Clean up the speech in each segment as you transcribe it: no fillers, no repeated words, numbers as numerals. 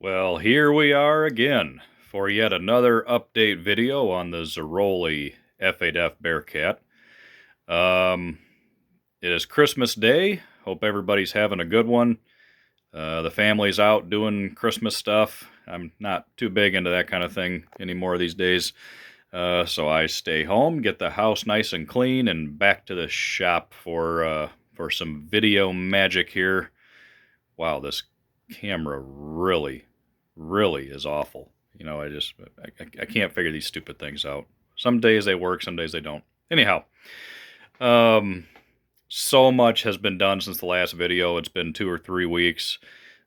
Well, here we are again for yet another update video on the Ziroli F8F-BEARCAT. Um, it is Christmas Day. Hope everybody's having a good one. The family's out doing Christmas stuff. I'm not too big into that kind of thing anymore these days. So I stay home, get the house nice and clean, and back to the shop for some video magic here. Wow, this camera really is awful. You know, I can't figure these stupid things out. Some days they work, some days they don't. Anyhow, so much has been done since the last video. It's been 2 or 3 weeks.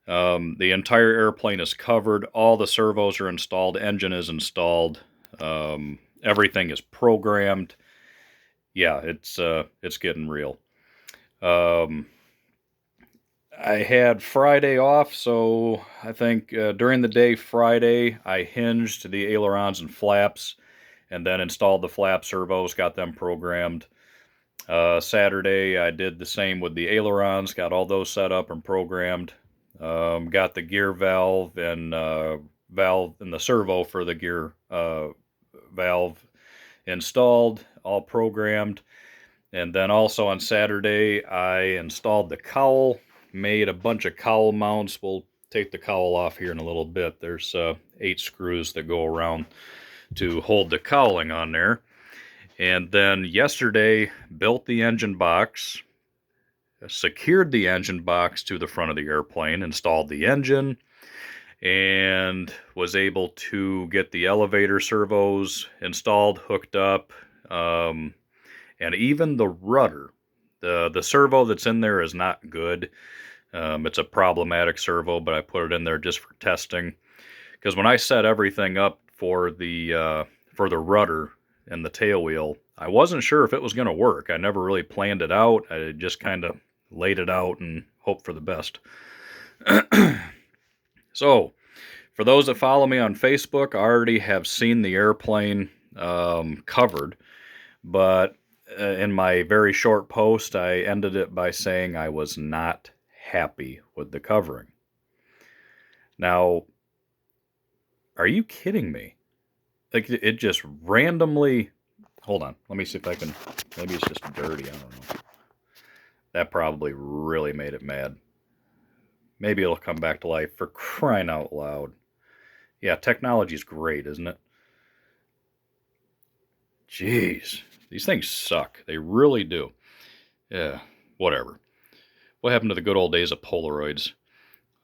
The entire airplane is covered. All the servos are installed. Engine is installed. Everything is programmed. Yeah, it's getting real. I had Friday off, so I think during the day Friday, I hinged the ailerons and flaps, and then installed the flap servos, got them programmed. Saturday, I did the same with the ailerons, got all those set up and programmed. Got the gear valve and the servo for the gear valve installed, all programmed. And then also on Saturday, I installed the cowl. Made a bunch of cowl mounts. We'll take the cowl off here in a little bit. There's 8 screws that go around to hold the cowling on there. And then yesterday, built the engine box, secured the engine box to the front of the airplane, installed the engine, and was able to get the elevator servos installed, hooked up, and even the rudder. The servo that's in there is not good. It's a problematic servo, but I put it in there just for testing. Because when I set everything up for the rudder and the tail wheel, I wasn't sure if it was going to work. I never really planned it out. I just kind of laid it out and hoped for the best. So, for those that follow me on Facebook, I already have seen the airplane covered, but in my very short post, I ended it by saying I was not happy with the covering. Now, are you kidding me? Like, it just randomly... Hold on, let me see if I can... Maybe it's just dirty, I don't know. That probably really made it mad. Maybe it'll come back to life, for crying out loud. Yeah, technology's great, isn't it? Jeez, these things suck. They really do. Yeah, whatever. What happened to the good old days of Polaroids?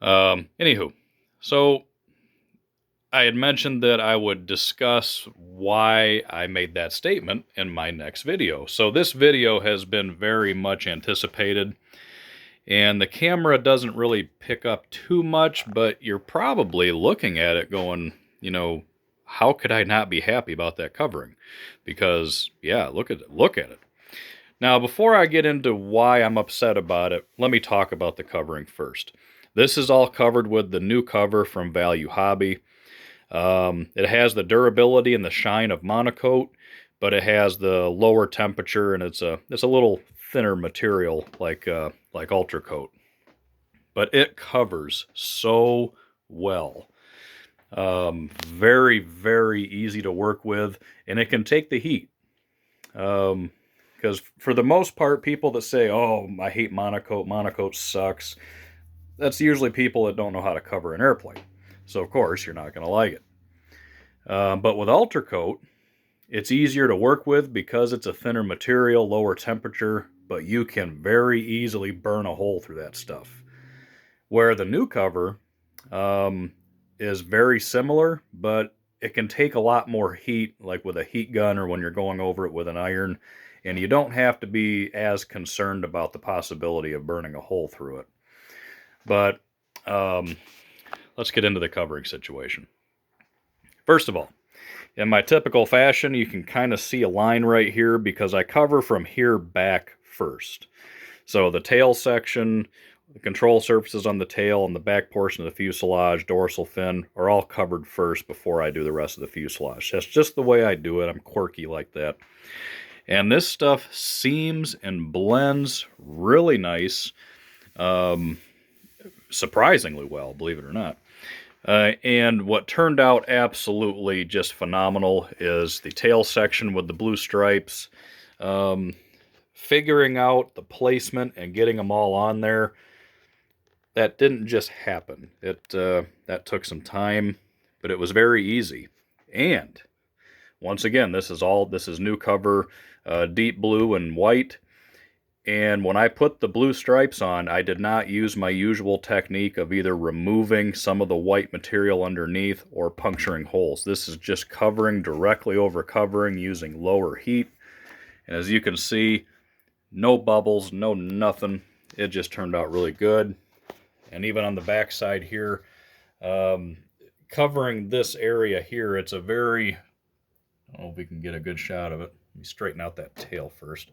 Anywho, so I had mentioned that I would discuss why I made that statement in my next video. So this video has been very much anticipated, and the camera doesn't really pick up too much, but you're probably looking at it going, you know, how could I not be happy about that covering? Because, yeah, look at it. Now, before I get into why I'm upset about it, let me talk about the covering first. This is all covered with the new cover from Value Hobby. It has the durability and the shine of Monocoat, but it has the lower temperature, and it's a little thinner material like Ultra Coat. But it covers so well. Very, very easy to work with, and it can take the heat. Because for the most part, people that say, oh, I hate Monocoat, Monocoat sucks, that's usually people that don't know how to cover an airplane. So, of course, you're not going to like it. But with Ultra Coat, it's easier to work with because it's a thinner material, lower temperature, but you can very easily burn a hole through that stuff. Where the new cover is very similar, but it can take a lot more heat, like with a heat gun or when you're going over it with an iron, and you don't have to be as concerned about the possibility of burning a hole through it. But let's get into the covering situation. First of all, in my typical fashion, you can kind of see a line right here because I cover from here back first. So the tail section, the control surfaces on the tail, and the back portion of the fuselage, dorsal fin, are all covered first before I do the rest of the fuselage. That's just the way I do it. I'm quirky like that. And this stuff seams and blends really nice. Surprisingly well, believe it or not. And what turned out absolutely just phenomenal is the tail section with the blue stripes. Um, Figuring out the placement and getting them all on there, that didn't just happen. That took some time, but it was very easy. And once again, this is new cover, deep blue and white. And when I put the blue stripes on, I did not use my usual technique of either removing some of the white material underneath or puncturing holes. This is just covering directly over covering using lower heat. And as you can see, no bubbles, no nothing. It just turned out really good. And even on the back side here, covering this area here, it's a very, I don't know if we can get a good shot of it. Let me straighten out that tail first.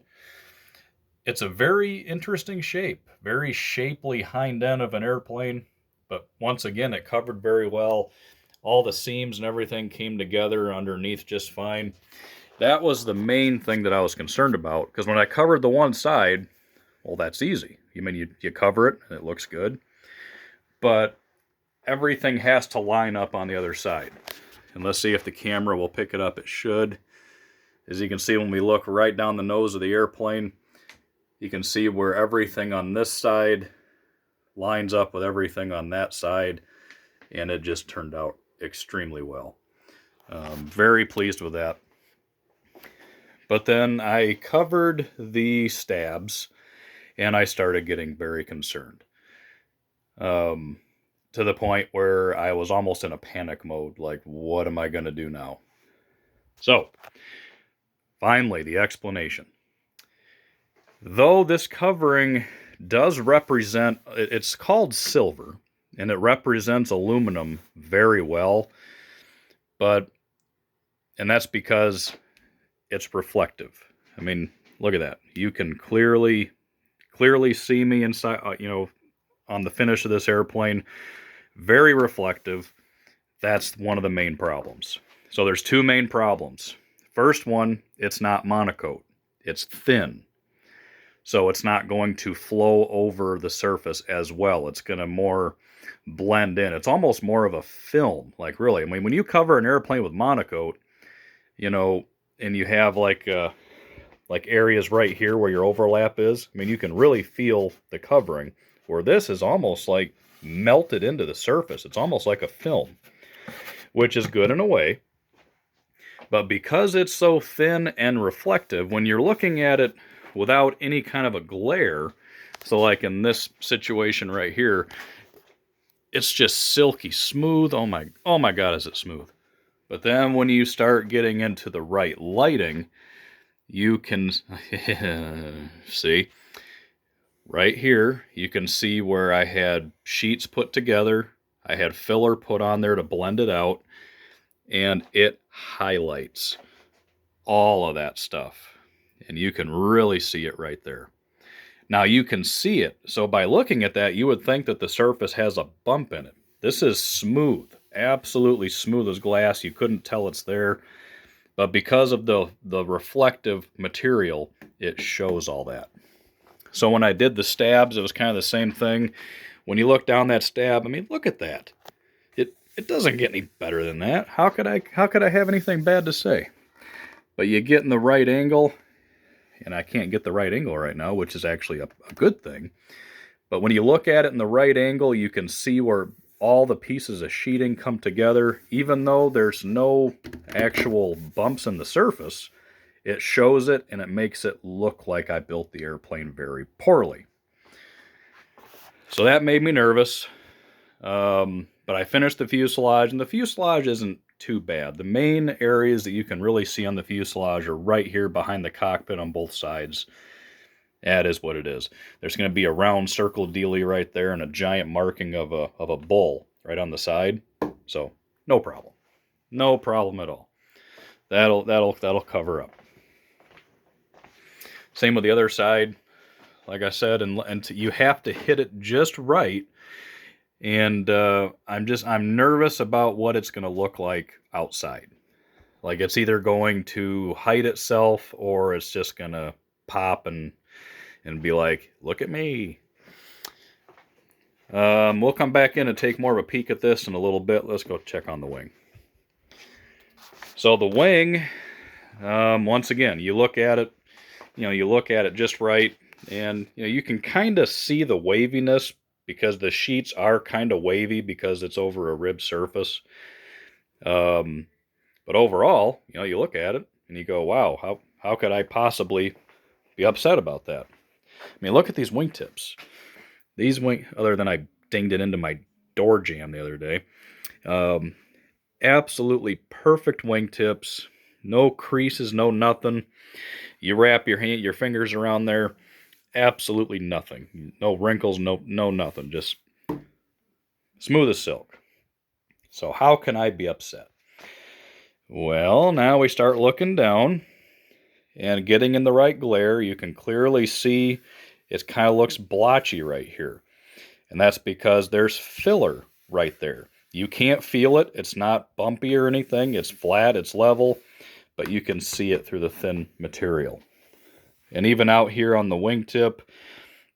It's a very interesting shape, very shapely hind end of an airplane, but once again, it covered very well. All the seams and everything came together underneath just fine. That was the main thing that I was concerned about, because when I covered the one side, well, that's easy. You cover it, and it looks good. But everything has to line up on the other side. And let's see if the camera will pick it up. It should. As you can see, when we look right down the nose of the airplane, you can see where everything on this side lines up with everything on that side, and it just turned out extremely well. Very pleased with that. But then I covered the stabs, and I started getting very concerned. To the point where I was almost in a panic mode, like, what am I going to do now? So, finally, the explanation. Though this covering does represent, it's called silver, and it represents aluminum very well, and that's because it's reflective. I mean, look at that. You can clearly see me inside, on the finish of this airplane. Very reflective. That's one of the main problems. So there's two main problems. First one, it's not monocoat. It's thin. So it's not going to flow over the surface as well. It's going to more blend in. It's almost more of a film, like really. I mean, when you cover an airplane with monocoat, and you have like areas right here where your overlap is, I mean, you can really feel the covering, where this is almost like melted into the surface. It's almost like a film, which is good in a way. But because it's so thin and reflective, when you're looking at it without any kind of a glare, so like in this situation right here, it's just silky smooth. Oh my God, is it smooth. But then when you start getting into the right lighting, you can see right here, you can see where I had sheets put together. I had filler put on there to blend it out, and it highlights all of that stuff. And you can really see it right there. Now you can see it. So by looking at that, you would think that the surface has a bump in it. This is smooth, absolutely smooth as glass. You couldn't tell it's there. But because of the reflective material, it shows all that. So when I did the stabs, it was kind of the same thing. When you look down that stab, I mean, look at that. It doesn't get any better than that. How could I have anything bad to say? But you get in the right angle, and I can't get the right angle right now, which is actually a good thing. But when you look at it in the right angle, you can see where all the pieces of sheeting come together. Even though there's no actual bumps in the surface, it shows it, and it makes it look like I built the airplane very poorly. So that made me nervous. But I finished the fuselage, and the fuselage isn't too bad. The main areas that you can really see on the fuselage are right here behind the cockpit on both sides. That is what it is. There's going to be a round circle dealie right there and a giant marking of a bull right on the side. So no problem. No problem at all. That'll cover up. Same with the other side. Like I said, and you have to hit it just right. And I'm nervous about what it's going to look like outside. Like it's either going to hide itself, or it's just going to pop and be like, look at me. We'll come back in and take more of a peek at this in a little bit. Let's go check on the wing. So the wing, once again, you look at it, you look at it just right, and you can kind of see the waviness because the sheets are kind of wavy because it's over a ribbed surface. But overall, you look at it and you go, wow, how could I possibly be upset about that? I mean, look at these wingtips. These other than I dinged it into my door jamb the other day. Absolutely perfect wingtips. No creases, no nothing. You wrap your fingers around there, absolutely nothing. No wrinkles, no nothing. Just smooth as silk. So how can I be upset? Well, now we start looking down and getting in the right glare. You can clearly see it kind of looks blotchy right here. And that's because there's filler right there. You can't feel it. It's not bumpy or anything. It's flat, it's level, but you can see it through the thin material. And even out here on the wingtip,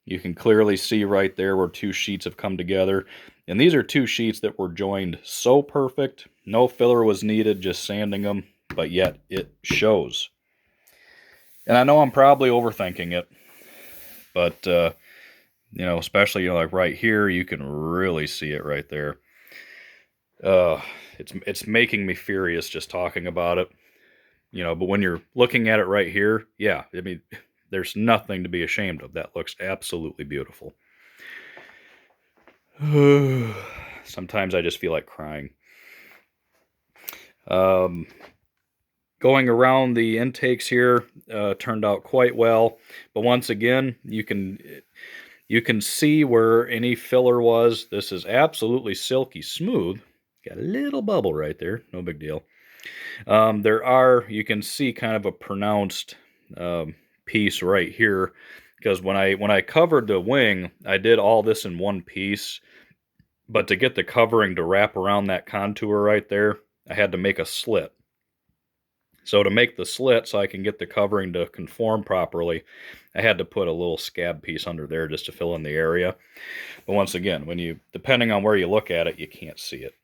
you can clearly see right there where two sheets have come together. And these are two sheets that were joined so perfect. No filler was needed, just sanding them, but yet it shows. And I know I'm probably overthinking it, but especially like right here, you can really see it right there. It's making me furious just talking about it. But when you're looking at it right here, yeah, I mean, there's nothing to be ashamed of. That looks absolutely beautiful. Sometimes I just feel like crying. Going around the intakes here turned out quite well, but once again, you can see where any filler was. This is absolutely silky smooth. Got a little bubble right there, no big deal. You can see kind of a pronounced piece right here, because when I covered the wing, I did all this in one piece, but to get the covering to wrap around that contour right there, I had to make a slit. So to make the slit so I can get the covering to conform properly, I had to put a little scab piece under there just to fill in the area. But once again, depending on where you look at it, you can't see it.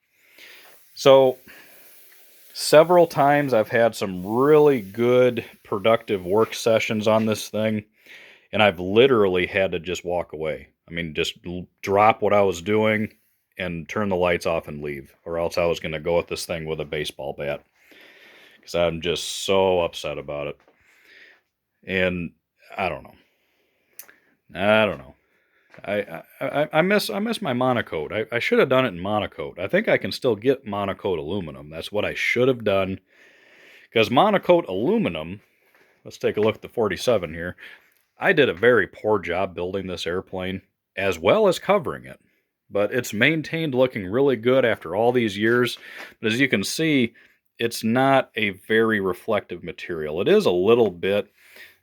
So several times I've had some really good productive work sessions on this thing, and I've literally had to just walk away. I mean, just drop what I was doing and turn the lights off and leave, or else I was going to go at this thing with a baseball bat, because I'm just so upset about it. And I don't know. I miss my monocoat. I should have done it in monocoat. I think I can still get monocoat aluminum. That's what I should have done. Because monocoat aluminum, let's take a look at the 47 here. I did a very poor job building this airplane, as well as covering it. But it's maintained looking really good after all these years. But as you can see, it's not a very reflective material. It is a little bit,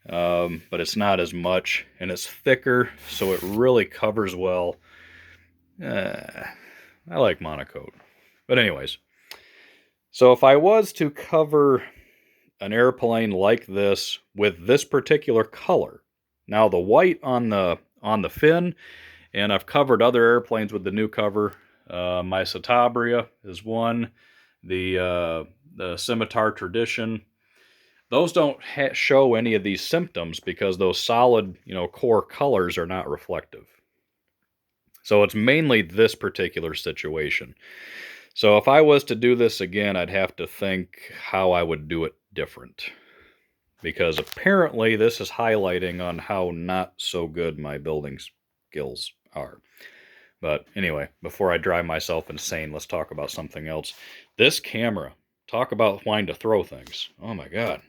but it's not as much, and it's thicker, so it really covers well. I like monocoat. But anyways, so if I was to cover an airplane like this with this particular color, now the white on the fin, and I've covered other airplanes with the new cover. My Citabria is one, the Scimitar Tradition. Those don't show any of these symptoms because those solid, core colors are not reflective. So it's mainly this particular situation. So if I was to do this again, I'd have to think how I would do it different. Because apparently this is highlighting on how not so good my building skills are. But anyway, before I drive myself insane, let's talk about something else. This camera, talk about wanting to throw things. Oh my God.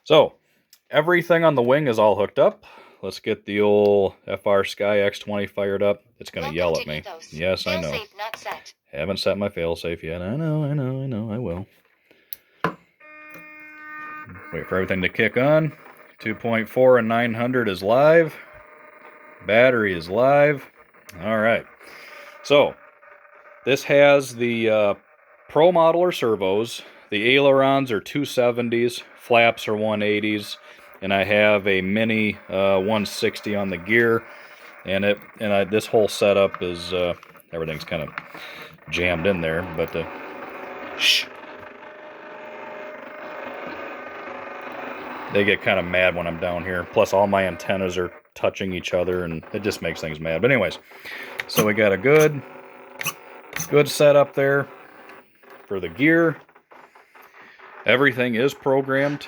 So, everything on the wing is all hooked up. Let's get the old FR Sky X20 fired up. It's going to yell at me. Yes, I know. Fail-safe not set. Haven't set my fail-safe yet. I know, I will. Wait for everything to kick on. 2.4 and 900 is live. Battery is live. All right. So, this has the Pro Modeler servos. The ailerons are 270s. Flaps are 180s. And I have a mini 160 on the gear. And this whole setup is everything's kind of jammed in there, but shh. They get kind of mad when I'm down here. Plus, all my antennas are touching each other, and it just makes things mad. But anyways, so we got a good setup there for the gear. Everything is programmed.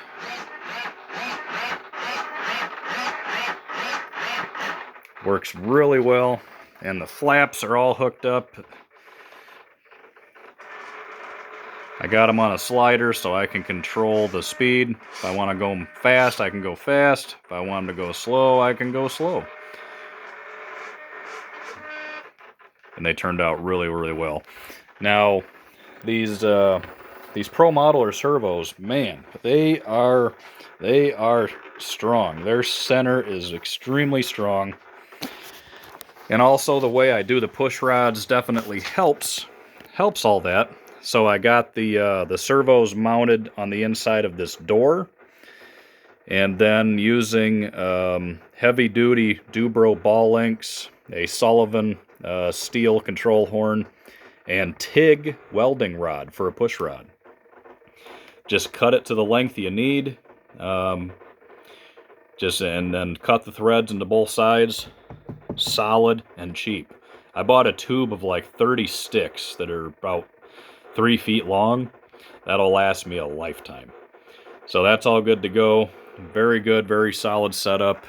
Works really well, and the flaps are all hooked up. I got them on a slider so I can control the speed. If I want to go fast, I can go fast. If I want them to go slow, I can go slow. And they turned out really, really well. Now, these Pro Modeler servos, man, they are strong. Their center is extremely strong. And also the way I do the push rods definitely helps all that. So I got the servos mounted on the inside of this door, and then using heavy-duty Dubro ball links, a Sullivan steel control horn, and TIG welding rod for a push rod. Just cut it to the length you need, and then cut the threads into both sides. Solid and cheap. I bought a tube of like 30 sticks that are about 3 feet long. That'll last me a lifetime. So that's all good to go. Very good, very solid setup.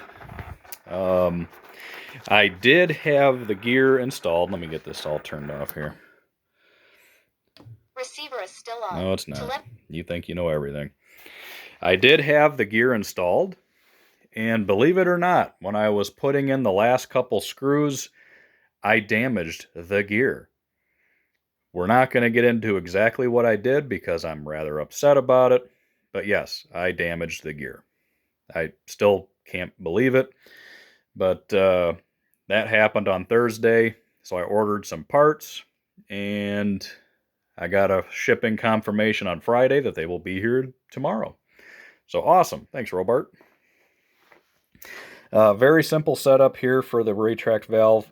I did have the gear installed. Let me get this all turned off here. Receiver is still on. No, it's not. You think you know everything. I did have the gear installed. And believe it or not, when I was putting in the last couple screws, I damaged the gear. We're not going to get into exactly what I did because I'm rather upset about it. But yes, I damaged the gear. I still can't believe it. But that happened on Thursday. So I ordered some parts. And I got a shipping confirmation on Friday that they will be here tomorrow. So awesome. Thanks, Robart. Very simple setup here for the retract valve.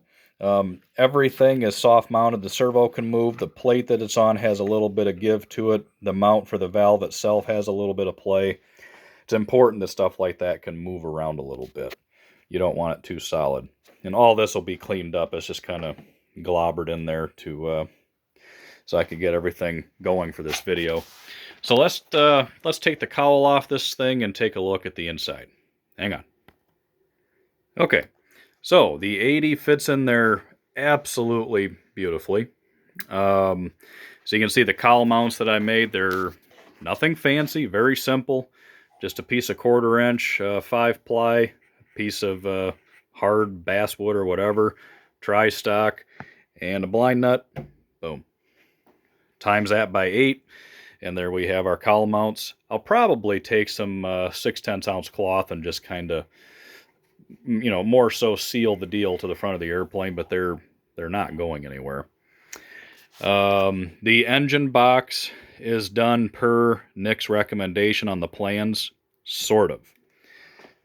Everything is soft mounted. The servo can move. The plate that it's on has a little bit of give to it. The mount for the valve itself has a little bit of play. It's important that stuff like that can move around a little bit. You don't want it too solid. And all this will be cleaned up. It's just kind of globbered in there to so I could get everything going for this video. So let's take the cowl off this thing and take a look at the inside. Hang on. Okay, so the 80 fits in there absolutely beautifully. So you can see the cowl mounts that I made. They're nothing fancy, very simple. Just a piece of 1/4 inch 5-ply, piece of hard basswood or whatever, tri-stock, and a blind nut. Boom. Times that by 8, and there we have our cowl mounts. I'll probably take some 6/10 ounce cloth and just kind of, you know, more so seal the deal to the front of the airplane, but they're not going anywhere. The engine box is done per Nick's recommendation on the plans, sort of.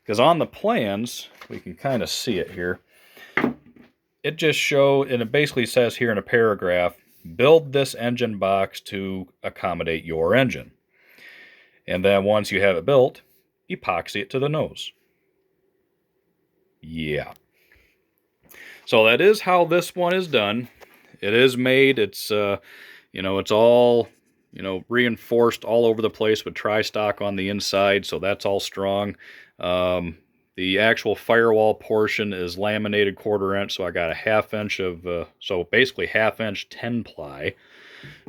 Because on the plans, we can kind of see it here. It just shows, and it basically says here in a paragraph, build this engine box to accommodate your engine. And then once you have it built, epoxy it to the nose. Yeah. So that is how this one is done. It is made. It's you know, it's all, you know, reinforced all over the place with tri-stock on the inside, so that's all strong. The actual firewall portion is laminated 1/4 inch, so I got a 1/2 inch of so basically 1/2 inch 10-ply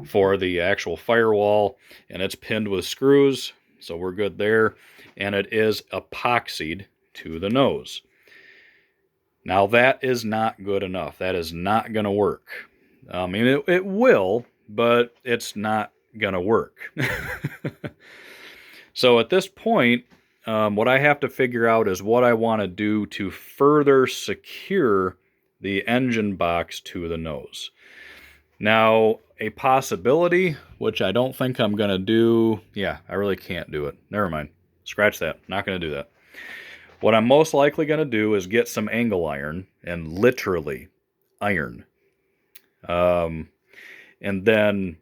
for the actual firewall, and it's pinned with screws, so we're good there. And it is epoxied to the nose. Now that is not good enough. That is not going to work. I mean, it will, but it's not going to work. So at this point, what I have to figure out is what I want to do to further secure the engine box to the nose. Now, a possibility, which I don't think I'm going to do. Yeah, I really can't do it. Never mind. Scratch that. Not going to do that. What I'm most likely going to do is get some angle iron, and literally iron, and then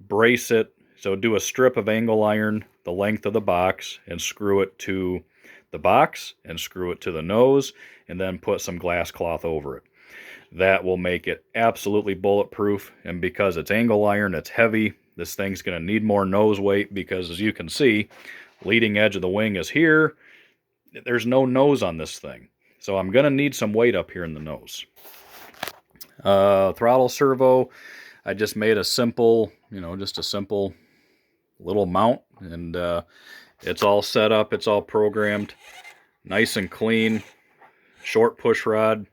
brace it. So do a strip of angle iron the length of the box and screw it to the box and screw it to the nose, and then put some glass cloth over it. That will make it absolutely bulletproof, and because it's angle iron, it's heavy. This thing's going to need more nose weight because, as you can see, leading edge of the wing is here. There's no nose on this thing, so I'm going to need some weight up here in the nose. Throttle servo, I just made a simple, just a simple little mount, and it's all set up, it's all programmed, nice and clean, short push rod,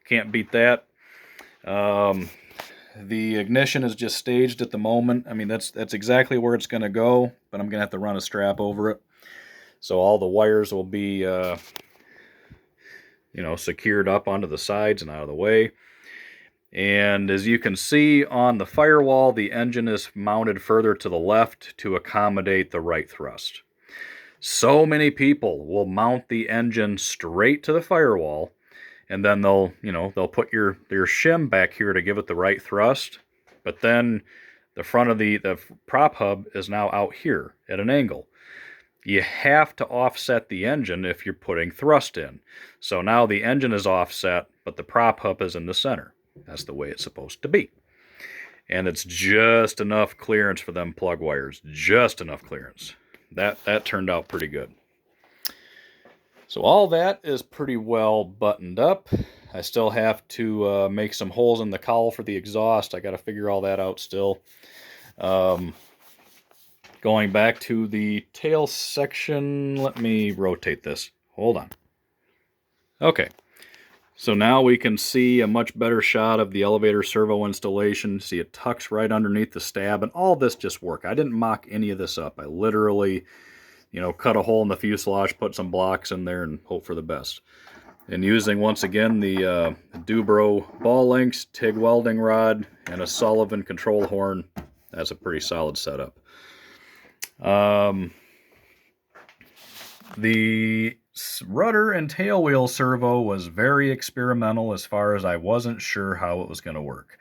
can't beat that. The ignition is just staged at the moment. I mean, that's exactly where it's going to go, but I'm going to have to run a strap over it. So all the wires will be, secured up onto the sides and out of the way. And as you can see on the firewall, the engine is mounted further to the left to accommodate the right thrust. So many people will mount the engine straight to the firewall, and then they'll put their shim back here to give it the right thrust, but then the front of the prop hub is now out here at an angle. You have to offset the engine if you're putting thrust in. So now the engine is offset, but the prop hub is in the center. That's the way it's supposed to be. And it's just enough clearance for them plug wires. Just enough clearance. That turned out pretty good. So all that is pretty well buttoned up. I still have to make some holes in the cowl for the exhaust. I got to figure all that out still. Going back to the tail section, let me rotate this. Hold on. Okay. So now we can see a much better shot of the elevator servo installation. See, it tucks right underneath the stab, and all this just worked. I didn't mock any of this up. I literally, cut a hole in the fuselage, put some blocks in there, and hope for the best. And using, once again, the Dubro ball links, TIG welding rod, and a Sullivan control horn, that's a pretty solid setup. The rudder and tail wheel servo was very experimental as far as I wasn't sure how it was going to work.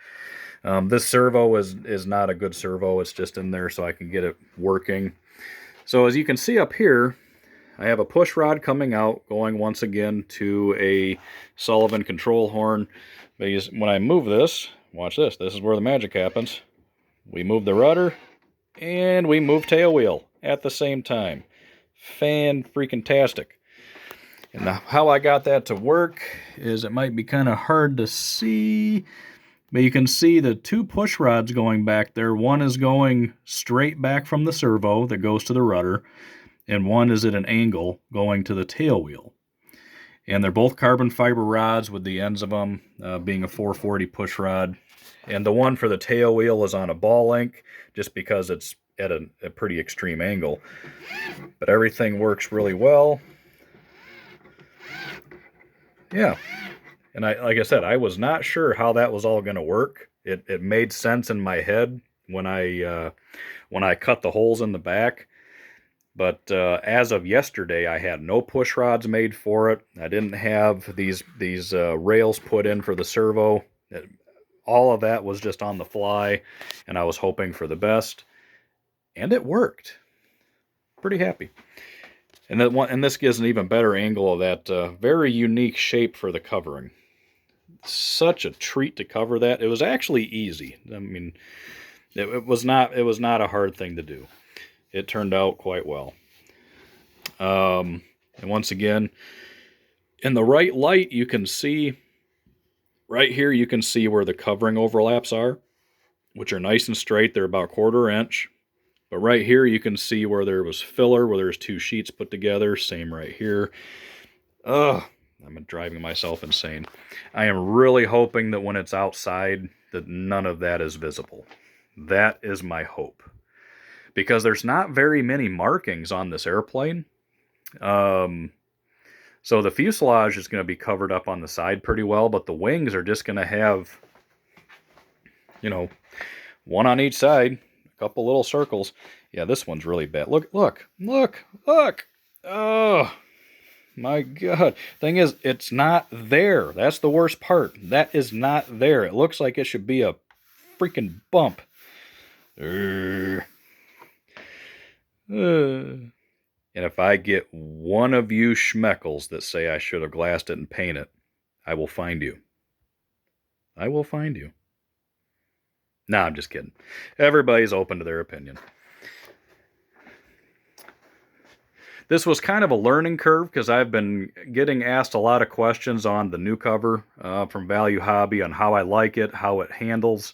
This servo is not a good servo. It's just in there so I can get it working. So as you can see up here, I have a push rod coming out, going once again to a Sullivan control horn. Because when I move this, watch this. This is where the magic happens. We move the rudder, and we move tail wheel at the same time. Fan-freaking-tastic. And how I got that to work is, it might be kind of hard to see, but you can see the two push rods going back there. One is going straight back from the servo that goes to the rudder, and one is at an angle going to the tail wheel. And they're both carbon fiber rods, with the ends of them being a 440 push rod. And the one for the tail wheel is on a ball link, just because it's at a pretty extreme angle. But everything works really well. Yeah. And like I said, I was not sure how that was all going to work. It made sense in my head when I cut the holes in the back. But as of yesterday, I had no push rods made for it. I didn't have these rails put in for the servo. All of that was just on the fly, and I was hoping for the best. And it worked. Pretty happy. And this gives an even better angle of that very unique shape for the covering. Such a treat to cover that. It was actually easy. I mean, it was not a hard thing to do. It turned out quite well. And once again, in the right light, you can see, right here, you can see where the covering overlaps are, which are nice and straight. They're about 1/4 inch. But right here, you can see where there was filler, where there's two sheets put together. Same right here. Ugh, I'm driving myself insane. I am really hoping that when it's outside, that none of that is visible. That is my hope. Because there's not very many markings on this airplane. So the fuselage is going to be covered up on the side pretty well, but the wings are just going to have, one on each side. Couple little circles. Yeah, this one's really bad. Look. Oh, My God. Thing is, it's not there. That's the worst part. That is not there. It looks like it should be a freaking bump. And if I get one of you schmeckles that say I should have glassed it and painted it, I will find you. I will find you. Nah, I'm just kidding. Everybody's open to their opinion. This was kind of a learning curve because I've been getting asked a lot of questions on the new cover from Value Hobby on how I like it, how it handles.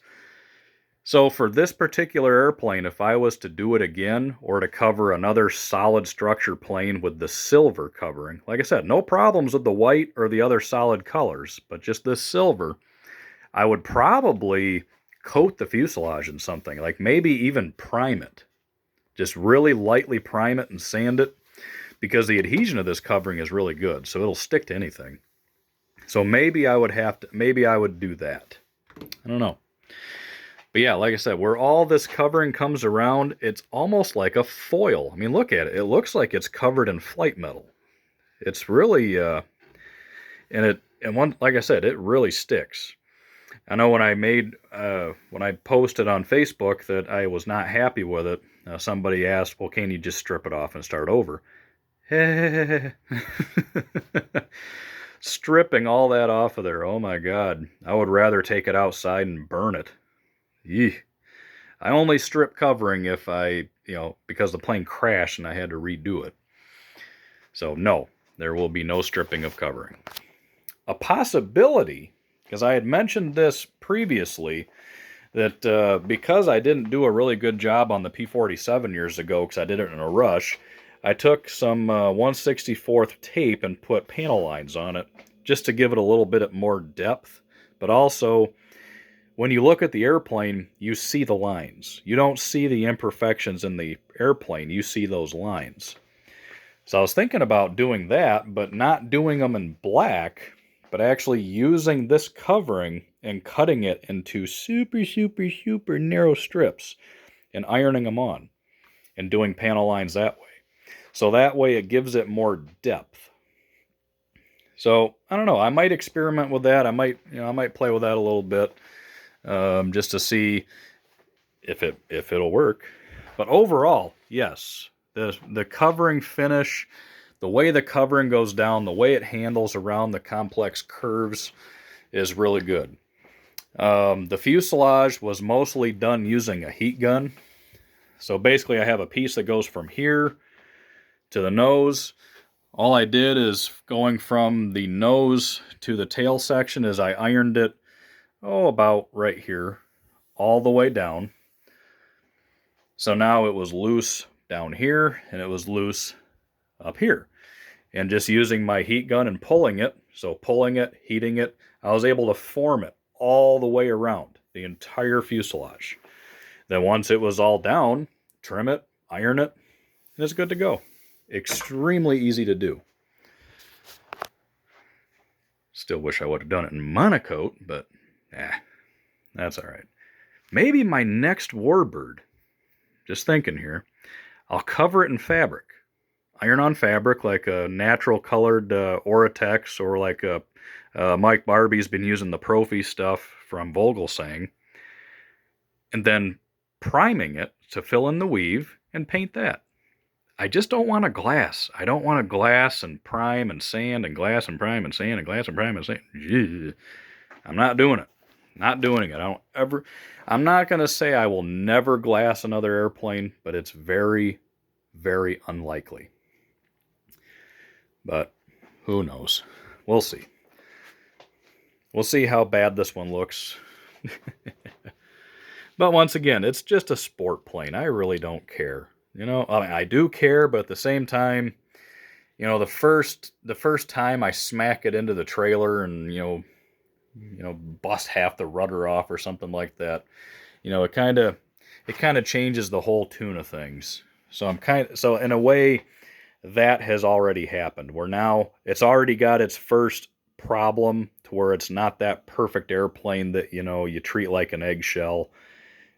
So for this particular airplane, if I was to do it again or to cover another solid structure plane with the silver covering, like I said, no problems with the white or the other solid colors, but just this silver, I would probably coat the fuselage in something, like maybe even prime it. Just really lightly prime it and sand it, because the adhesion of this covering is really good, so it'll stick to anything. So maybe I would do that. I don't know. But yeah, like I said, where all this covering comes around, it's almost like a foil. I mean, look at it. It looks like it's covered in flight metal. It's really, like I said, it really sticks. I know when I posted on Facebook that I was not happy with it, somebody asked, well, can you just strip it off and start over? Stripping all that off of there, oh my God. I would rather take it outside and burn it. Yee. I only strip covering if because the plane crashed and I had to redo it. So no, there will be no stripping of covering. A possibility, because I had mentioned this previously, that because I didn't do a really good job on the P-47 years ago, because I did it in a rush, I took some 1/64th tape and put panel lines on it, just to give it a little bit more depth. But also, when you look at the airplane, you see the lines. You don't see the imperfections in the airplane, you see those lines. So I was thinking about doing that, but not doing them in black, but actually using this covering and cutting it into super, super, super narrow strips and ironing them on and doing panel lines that way. So that way it gives it more depth. So I don't know. I might experiment with that. I might play with that a little bit, just to see if it'll work. But overall, yes, the covering finish, the way the covering goes down, the way it handles around the complex curves is really good. The fuselage was mostly done using a heat gun. So basically I have a piece that goes from here to the nose. All I did is going from the nose to the tail section is I ironed it, about right here, all the way down. So now it was loose down here and it was loose up here. And just using my heat gun and pulling it, so pulling it, heating it, I was able to form it all the way around the entire fuselage. Then once it was all down, trim it, iron it, and it's good to go. Extremely easy to do. Still wish I would have done it in monocoat, but that's all right. Maybe my next Warbird, just thinking here, I'll cover it in fabric. Iron-on fabric, like a natural colored Oratex, or like Mike Barbie's been using the Profi stuff from Vogelsang, and then priming it to fill in the weave and paint that. I just don't want to glass. I don't want to glass and prime and sand and glass and prime and sand and glass and prime and sand. I'm not doing it. Not doing it. I'm not going to say I will never glass another airplane, but it's very, very unlikely. But who knows? We'll see. We'll see how bad this one looks. But once again, it's just a sport plane. I really don't care. I mean, I do care, but at the same time, the first time I smack it into the trailer and bust half the rudder off or something like that, it kind of changes the whole tune of things. So so in a way, that has already happened. Where now it's already got its first problem to where it's not that perfect airplane that you treat like an eggshell.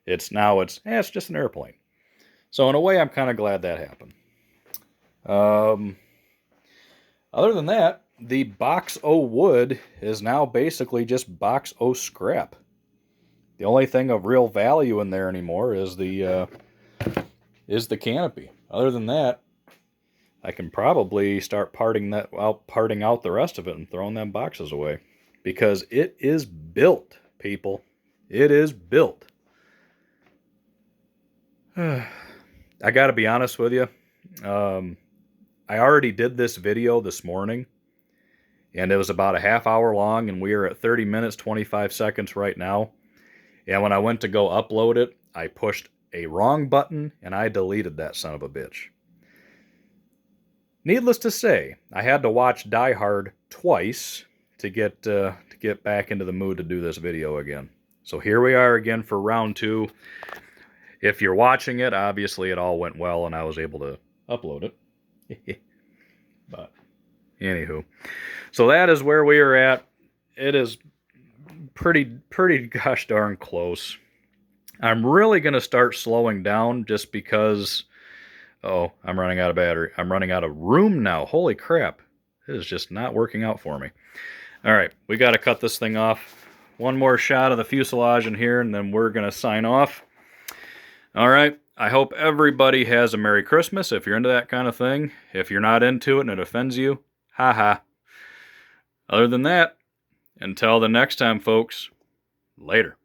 It's just an airplane. So in a way, I'm kind of glad that happened. Other than that, the box O wood is now basically just box O scrap. The only thing of real value in there anymore is the canopy. Other than that, I can probably start parting out the rest of it and throwing them boxes away. Because it is built, people. It is built. I gotta be honest with you. I already did this video this morning, and it was about a half hour long, and we are at 30 minutes, 25 seconds right now. And when I went to go upload it, I pushed a wrong button, and I deleted that son of a bitch. Needless to say, I had to watch Die Hard twice to get back into the mood to do this video again. So here we are again for round 2. If you're watching it, obviously it all went well, and I was able to upload it. But anywho, so that is where we are at. It is pretty gosh darn close. I'm really going to start slowing down just because, oh, I'm running out of battery. I'm running out of room now. Holy crap. It is just not working out for me. All right, we got to cut this thing off. One more shot of the fuselage in here, and then we're going to sign off. All right, I hope everybody has a Merry Christmas if you're into that kind of thing. If you're not into it and it offends you, haha. Other than that, until the next time, folks, later.